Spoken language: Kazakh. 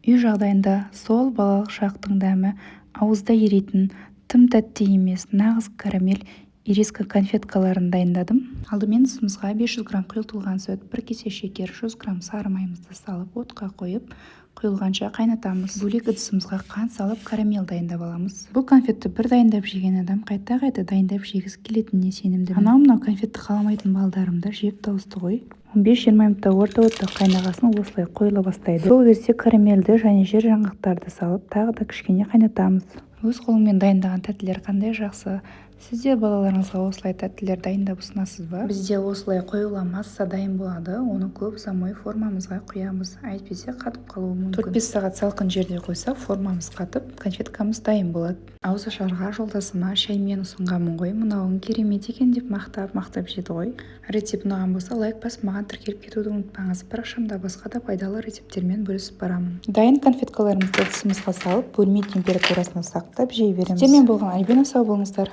үй жағдайында сол балалық шақтың дәмі ауызда еритін тым тәтті емес нағыз карамель ириска конфеткаларын дайындадым. Алдымен ыдысымызға 500 грамм құйылтылған сүт, 1 кесе шекер, 100 грамм сары майымызды салып отқа қойып құйылғанша қайнатамыз. Бөлек ыдысымызға қант салып карамель дайындап аламыз. Бұл конфетті бір дайындап жеген адам қайта-қайта дайындап жегісі келетініне сенімдімін. Анау-мынау конфетті қаламайтын балдарымды жеп тауысты ғой. 15-20 минутта орта отта қайнағасын осылай қойыла бастайды. Сол кезде карамельді және жер жаңғақтарды салып тағы да кішкене қайнатамыз. Өз қолыңмен дайындаған тәттілер қандай жақсы. Сіз де балаларыңызға осылай тәттілер дайындап ұсынасыз ба? Бізде осылай қоюлы масса дайын болады. Оны көп ұзамай формамызға құямыз. Әйтпесе қатып қалуы мүмкін. 4-5 сағат салқын жерде қойсақ, формамыз қатып, конфеткамыз дайын болады. Ауызашарға жолдасыма шаймен ұсынғанмын ғой. Мынауың керемет екен деп мақтап жеді ғой. Рецепт ұнаған болса, лайк басып маған тіркеліп кетуді ұмытпаңыз. Парақшамда басқа да пайдалы рецепттермен бөлісіп барамын. Дайын конфеткаларымызды ыдысымызға салып, бөлме температурасында сақтап жей береміз. Сіздермен болған Альбина, сау болыңыздар.